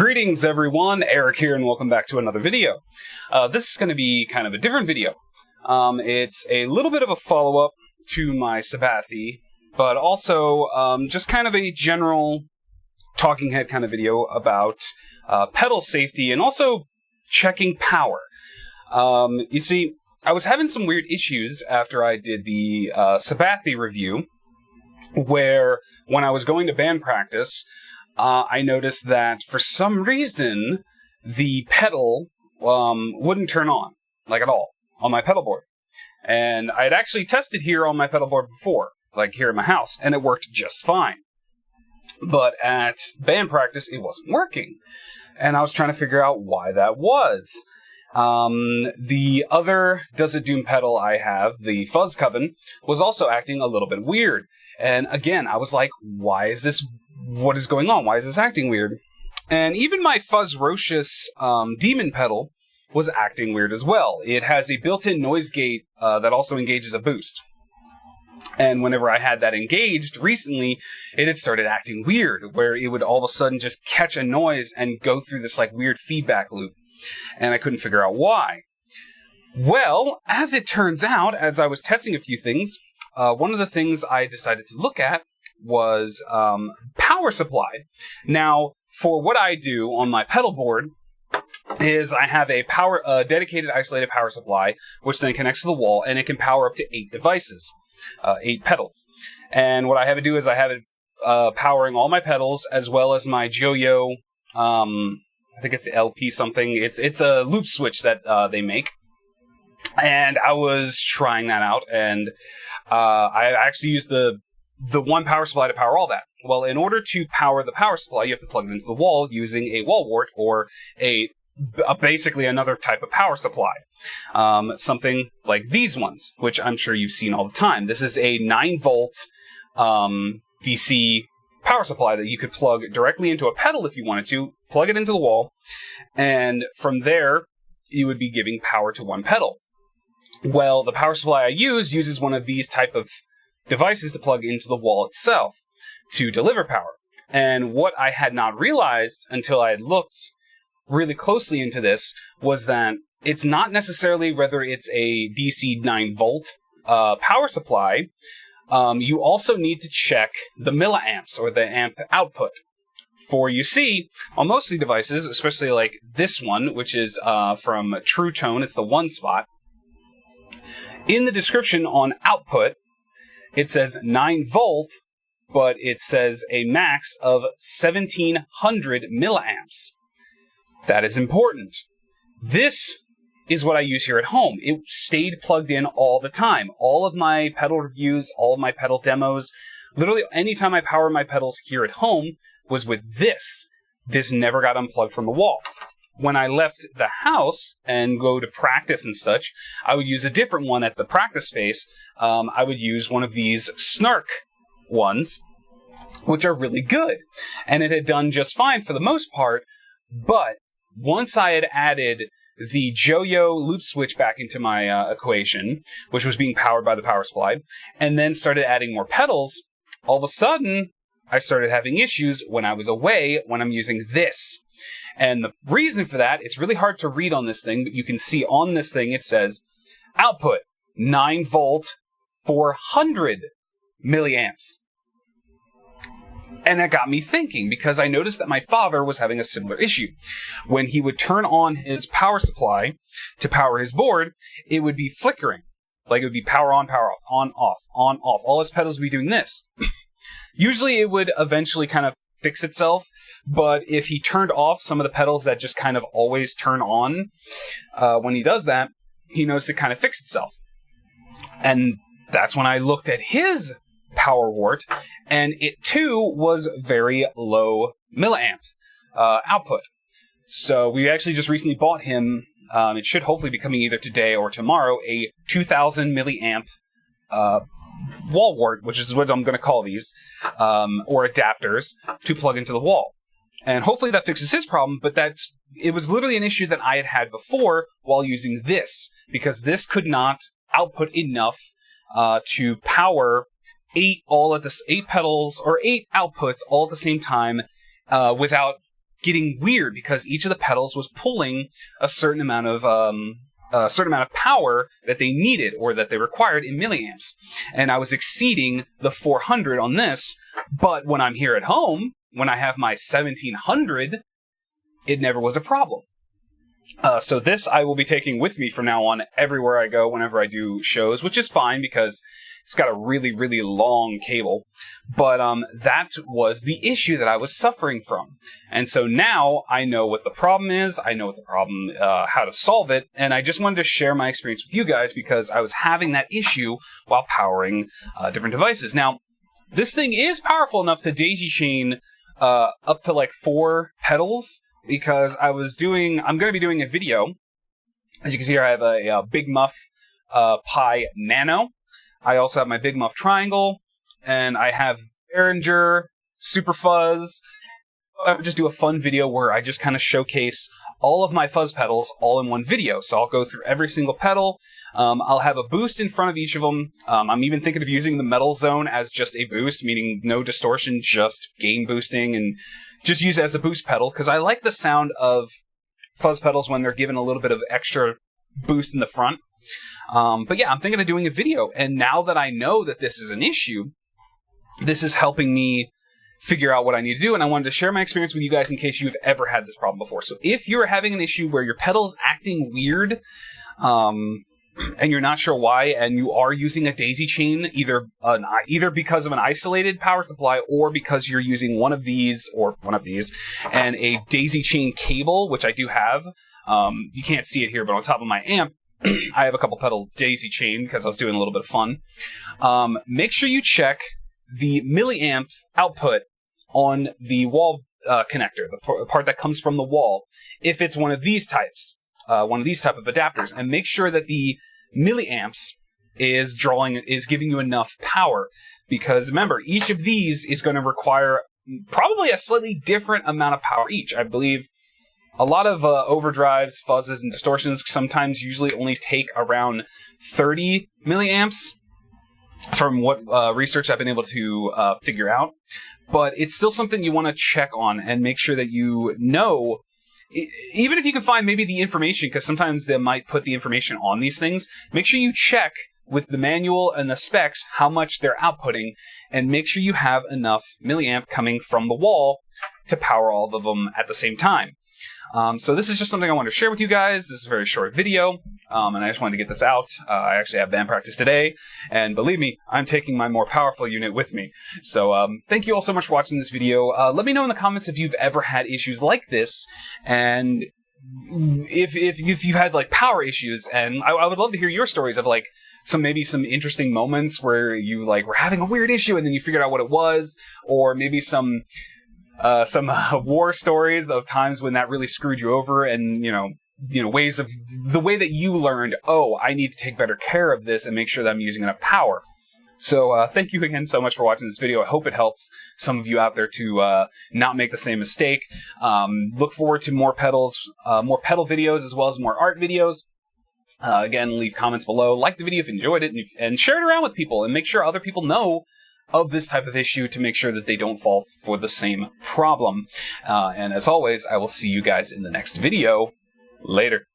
Greetings everyone, Eric here, and welcome back to another video. This is going to be kind of a different video. It's a little bit of a follow-up to my Sabathi, but also just kind of a general talking head kind of video about pedal safety and also checking power. You see, I was having some weird issues after I did the Sabathi review, where when I was going to band practice, I noticed that for some reason the pedal wouldn't turn on, like at all, on my pedal board. And I had actually tested here on my pedal board before, like here at my house, and it worked just fine. But at band practice, it wasn't working. And I was trying to figure out why that was. The other Does It Doom pedal I have, the Fuzz Coven, was also acting a little bit weird. And again, I was like, what is going on? Why is this acting weird? And even my Fuzzrocious Demon pedal was acting weird as well. It has a built-in noise gate that also engages a boost. And whenever I had that engaged recently, it had started acting weird, where it would all of a sudden just catch a noise and go through this like weird feedback loop. And I couldn't figure out why. Well, as it turns out, as I was testing a few things, one of the things I decided to look at was power supply. Now, for what I do on my pedal board is I have a dedicated isolated power supply, which then connects to the wall, and it can power up to 8 devices, 8 pedals. And what I have it do is I have it powering all my pedals as well as my Joyo. I think it's the LP something. It's a loop switch that they make. And I was trying that out, and I actually used the one power supply to power all that. Well, in order to power the power supply, you have to plug it into the wall using a wall wart or basically another type of power supply. Something like these ones, which I'm sure you've seen all the time. This is a 9-volt DC power supply that you could plug directly into a pedal if you wanted to, plug it into the wall, and from there, you would be giving power to one pedal. Well, the power supply I uses one of these type of devices to plug into the wall itself to deliver power. And what I had not realized until I had looked really closely into this was that it's not necessarily whether it's a DC 9-volt power supply. You also need to check the milliamps or the amp output. For you see, on most of the devices, especially like this one, which is from True Tone, it's the 1 spot. In the description on output, it says 9-volt, but it says a max of 1700 milliamps. That is important. This is what I use here at home. It stayed plugged in all the time. All of my pedal reviews, all of my pedal demos, literally anytime I power my pedals here at home was with this. This never got unplugged from the wall. When I left the house and go to practice and such, I would use a different one at the practice space. I would use one of these Snark ones, which are really good. And it had done just fine for the most part, but once I had added the Joyo loop switch back into my equation, which was being powered by the power supply, and then started adding more pedals, all of a sudden, I started having issues when I was away when I'm using this. And the reason for that, it's really hard to read on this thing, but you can see on this thing it says output 9-volt 400 milliamps. And that got me thinking, because I noticed that my father was having a similar issue. When he would turn on his power supply to power his board, it would be flickering. Like it would be power on, power off, on, off, on, off. All his pedals would be doing this. Usually it would eventually kind of fix itself, but if he turned off some of the pedals that just kind of always turn on, when he does that, he noticed it kind of fixed itself. And that's when I looked at his power wart, and it too was very low milliamp output. So we actually just recently bought him, it should hopefully be coming either today or tomorrow, a 2000 milliamp wall wart, which is what I'm going to call these, or adapters, to plug into the wall. And hopefully that fixes his problem, but it was literally an issue that I had had before while using this, because this could not output enough to power 8 pedals or 8 outputs all at the same time without getting weird because each of the pedals was pulling a certain amount of power that they needed or that they required in milliamps. And I was exceeding the 400 on this, but when I'm here at home, when I have my 1700, it never was a problem. So this I will be taking with me from now on everywhere I go whenever I do shows, which is fine because it's got a really, really long cable. But that was the issue that I was suffering from. And so now I know what the problem is. I know what the problem, how to solve it. And I just wanted to share my experience with you guys because I was having that issue while powering different devices. Now, this thing is powerful enough to daisy chain up to like 4 pedals. Because I'm going to be doing a video. As you can see here, I have a Big Muff Pi Nano. I also have my Big Muff Triangle, and I have Behringer, Super Fuzz. I would just do a fun video where I just kind of showcase all of my fuzz pedals all in one video. So I'll go through every single pedal. I'll have a boost in front of each of them. I'm even thinking of using the metal zone as just a boost, meaning no distortion, just gain boosting, and just use it as a boost pedal, because I like the sound of fuzz pedals when they're given a little bit of extra boost in the front. But yeah, I'm thinking of doing a video, and now that I know that this is an issue, this is helping me figure out what I need to do, and I wanted to share my experience with you guys in case you've ever had this problem before. So if you're having an issue where your pedal's acting weird, and you're not sure why, and you are using a daisy chain, either because of an isolated power supply or because you're using one of these, and a daisy chain cable, which I do have. You can't see it here, but on top of my amp, I have a couple pedal daisy chain because I was doing a little bit of fun. Make sure you check the milliamp output on the wall connector, the part that comes from the wall, if it's one of these types. One of these type of adapters, and make sure that the milliamps is giving you enough power, because remember, each of these is going to require probably a slightly different amount of power each. I believe a lot of overdrives, fuzzes, and distortions usually only take around 30 milliamps from what research I've been able to figure out, but it's still something you want to check on and make sure that you know. Even if you can find maybe the information, because sometimes they might put the information on these things, make sure you check with the manual and the specs how much they're outputting, and make sure you have enough milliamp coming from the wall to power all of them at the same time. So this is just something I wanted to share with you guys. This is a very short video, and I just wanted to get this out. I actually have band practice today, and believe me, I'm taking my more powerful unit with me. So thank you all so much for watching this video. Let me know in the comments if you've ever had issues like this, and if you had like power issues, and I would love to hear your stories of like some interesting moments where you like were having a weird issue and then you figured out what it was, or maybe some war stories of times when that really screwed you over, and ways of the way that you learned, oh, I need to take better care of this and make sure that I'm using enough power. So thank you again so much for watching this video. I hope it helps some of you out there to not make the same mistake. Look forward to more pedal videos as well as more art videos. Again, leave comments below, like the video if you enjoyed it, and share it around with people, and make sure other people know of this type of issue to make sure that they don't fall for the same problem. And as always, I will see you guys in the next video. Later.